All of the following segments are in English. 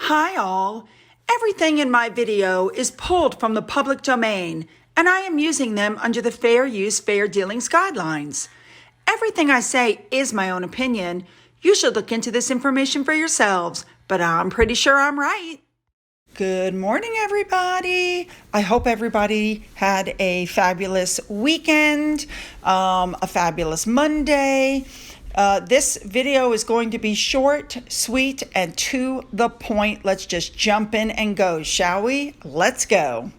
Hi all! Everything in my video is pulled from the public domain, and I am using them under the Fair Use, Fair Dealings guidelines. Everything I say is my own opinion. You should look into this information for yourselves, but I'm pretty sure I'm right. Good morning, everybody. I hope everybody had a fabulous weekend, a fabulous Monday. This video is going to be short, sweet, and to the point. Let's just jump in and go, shall we? Let's go.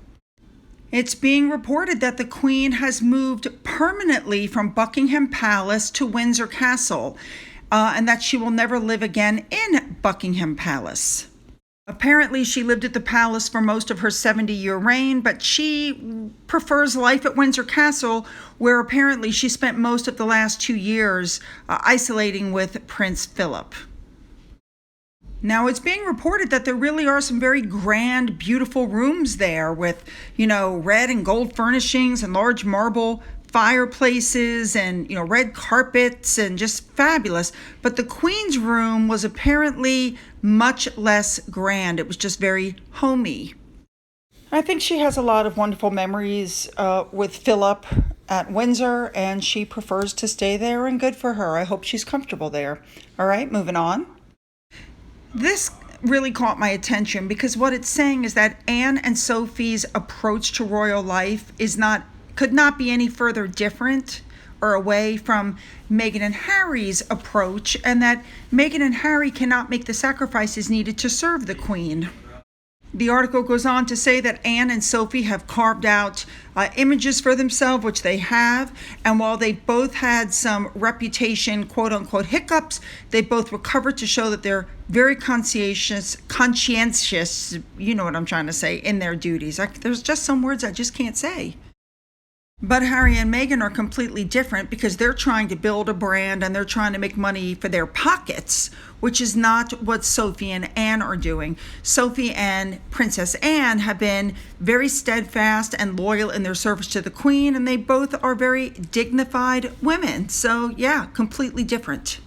It's being reported that the Queen has moved permanently from Buckingham Palace to Windsor Castle, and that she will never live again in Buckingham Palace. Apparently, she lived at the palace for most of her 70-year reign, but she prefers life at Windsor Castle, where apparently she spent most of the last 2 years isolating with Prince Philip. Now, it's being reported that there really are some very grand, beautiful rooms there with, red and gold furnishings and large marble fireplaces and, red carpets and just fabulous. But the Queen's room was apparently much less grand. It was just very homey. I think she has a lot of wonderful memories with Philip at Windsor, and she prefers to stay there, and good for her. I hope she's comfortable there. All right, moving on. This really caught my attention because what it's saying is that Anne and Sophie's approach to royal life could not be any further different or away from Meghan and Harry's approach, and that Meghan and Harry cannot make the sacrifices needed to serve the Queen. The article goes on to say that Anne and Sophie have carved out images for themselves, which they have, and while they both had some reputation, quote-unquote, hiccups, they both recovered to show that they're very conscientious, you know what I'm trying to say, in their duties. There's just some words I just can't say. But Harry and Meghan are completely different because they're trying to build a brand and they're trying to make money for their pockets, which is not what Sophie and Anne are doing. Sophie and Princess Anne have been very steadfast and loyal in their service to the Queen, and they both are very dignified women. So yeah, completely different.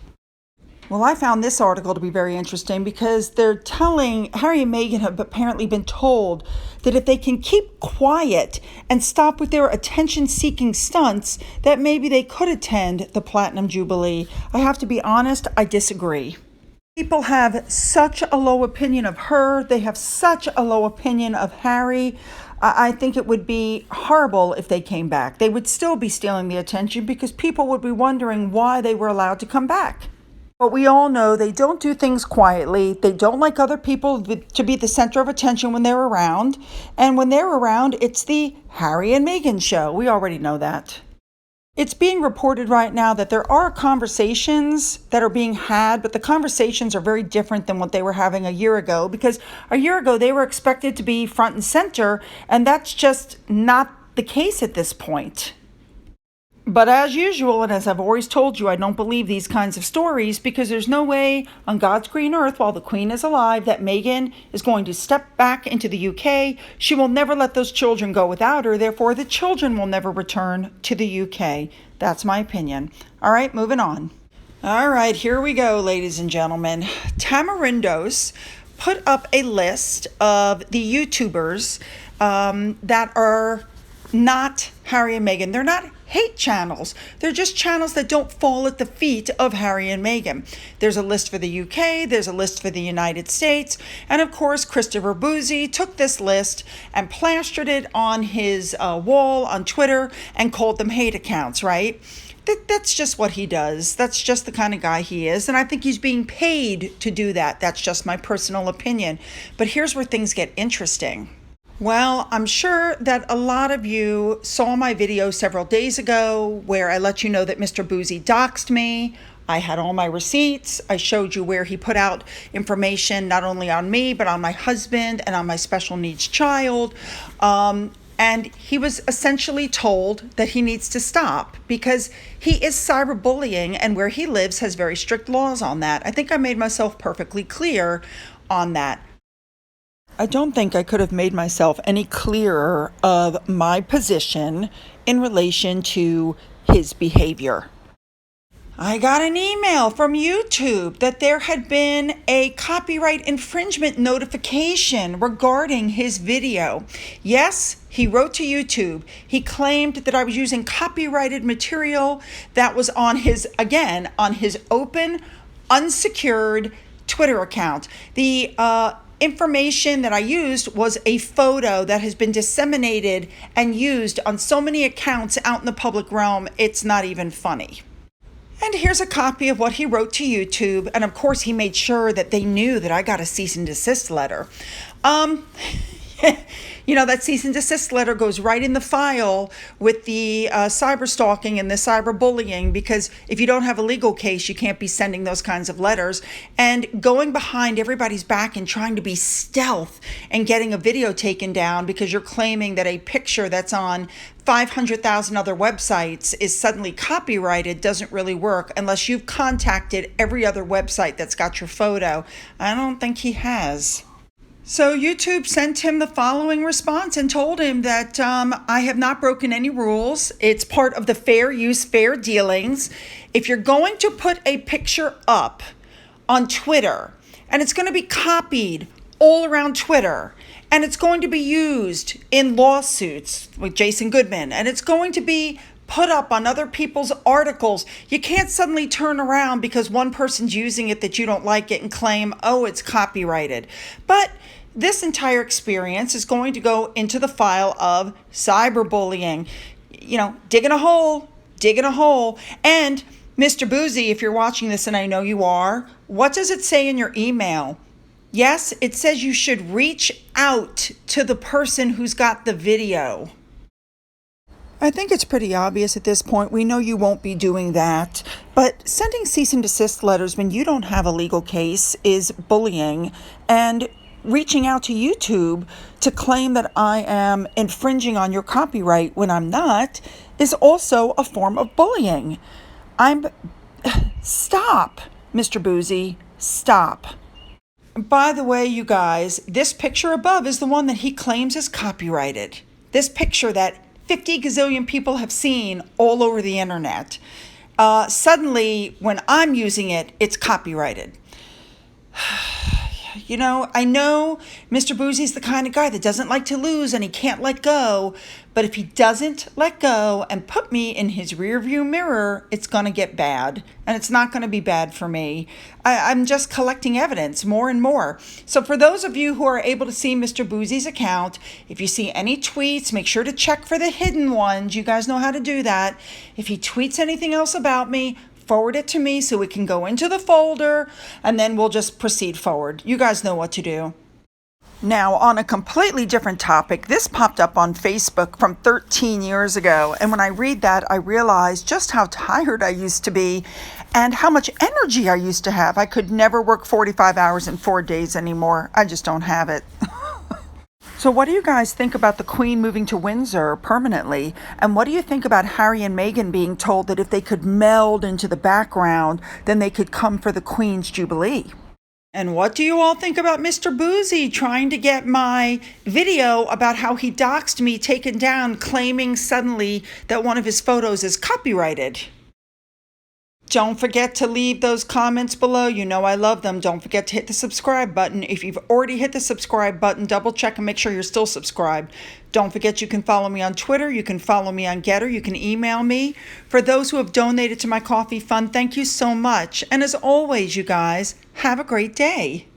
Well, I found this article to be very interesting because they're telling, Harry and Meghan have apparently been told that if they can keep quiet and stop with their attention-seeking stunts, that maybe they could attend the Platinum Jubilee. I have to be honest, I disagree. People have such a low opinion of her. They have such a low opinion of Harry. I think it would be horrible if they came back. They would still be stealing the attention because people would be wondering why they were allowed to come back. But we all know they don't do things quietly. They don't like other people to be the center of attention when they're around. And when they're around, it's the Harry and Meghan show. We already know that. It's being reported right now that there are conversations that are being had, but the conversations are very different than what they were having a year ago, because a year ago they were expected to be front and center, and that's just not the case at this point. But as usual, and as I've always told you, I don't believe these kinds of stories because there's no way on God's green earth while the Queen is alive that Meghan is going to step back into the UK. She will never let those children go without her. Therefore, the children will never return to the UK. That's my opinion. All right, moving on. All right, here we go, ladies and gentlemen. Tamarindos put up a list of the YouTubers that are not Harry and Meghan. They're not hate channels. They're just channels that don't fall at the feet of Harry and Meghan. There's a list for the UK, there's a list for the United States, and of course Christopher Bouzy took this list and plastered it on his wall on Twitter and called them hate accounts, right? That's just what he does. That's just the kind of guy he is, and I think he's being paid to do that. That's just my personal opinion. But here's where things get interesting. Well, I'm sure that a lot of you saw my video several days ago where I let you know that Mr. Bouzy doxed me. I had all my receipts. I showed you where he put out information not only on me, but on my husband and on my special needs child. And he was essentially told that he needs to stop because he is cyberbullying, and where he lives has very strict laws on that. I think I made myself perfectly clear on that. I don't think I could have made myself any clearer of my position in relation to his behavior. I got an email from YouTube that there had been a copyright infringement notification regarding his video. Yes, he wrote to YouTube. He claimed that I was using copyrighted material that was on his open, unsecured Twitter account. The information that I used was a photo that has been disseminated and used on so many accounts out in the public realm, it's not even funny. And here's a copy of what he wrote to YouTube. And of course, he made sure that they knew that I got a cease and desist letter. That cease and desist letter goes right in the file with the cyber stalking and the cyber bullying, because if you don't have a legal case, you can't be sending those kinds of letters. And going behind everybody's back and trying to be stealth and getting a video taken down because you're claiming that a picture that's on 500,000 other websites is suddenly copyrighted doesn't really work unless you've contacted every other website that's got your photo. I don't think he has. So YouTube sent him the following response and told him that I have not broken any rules. It's part of the fair use, fair dealings. If you're going to put a picture up on Twitter and it's going to be copied all around Twitter and it's going to be used in lawsuits with Jason Goodman and it's going to be put up on other people's articles, you can't suddenly turn around because one person's using it that you don't like it and claim, oh, it's copyrighted. But this entire experience is going to go into the file of cyberbullying. Digging a hole. And Mr. Bouzy, if you're watching this, and I know you are, what does it say in your email? Yes, it says you should reach out to the person who's got the video. I think it's pretty obvious at this point. We know you won't be doing that. But sending cease and desist letters when you don't have a legal case is bullying. And reaching out to YouTube to claim that I am infringing on your copyright when I'm not is also a form of bullying. Stop, Mr. Bouzy, stop. By the way, you guys, this picture above is the one that he claims is copyrighted. This picture that 50 gazillion people have seen all over the internet. Suddenly, when I'm using it, it's copyrighted. I know Mr. Bouzy's the kind of guy that doesn't like to lose and he can't let go. But if he doesn't let go and put me in his rearview mirror, it's going to get bad. And it's not going to be bad for me. I'm just collecting evidence more and more. So for those of you who are able to see Mr. Bouzy's account, if you see any tweets, make sure to check for the hidden ones. You guys know how to do that. If he tweets anything else about me, forward it to me so it can go into the folder, and then we'll just proceed forward. You guys know what to do. Now, on a completely different topic, this popped up on Facebook from 13 years ago, and when I read that, I realized just how tired I used to be and how much energy I used to have. I could never work 45 hours in 4 days anymore. I just don't have it. So what do you guys think about the Queen moving to Windsor permanently? And what do you think about Harry and Meghan being told that if they could meld into the background, then they could come for the Queen's Jubilee? And what do you all think about Mr. Bouzy trying to get my video about how he doxed me taken down, claiming suddenly that one of his photos is copyrighted? Don't forget to leave those comments below. You know I love them. Don't forget to hit the subscribe button. If you've already hit the subscribe button, double check and make sure you're still subscribed. Don't forget you can follow me on Twitter. You can follow me on Getter. You can email me. For those who have donated to my coffee fund, thank you so much. And as always, you guys, have a great day.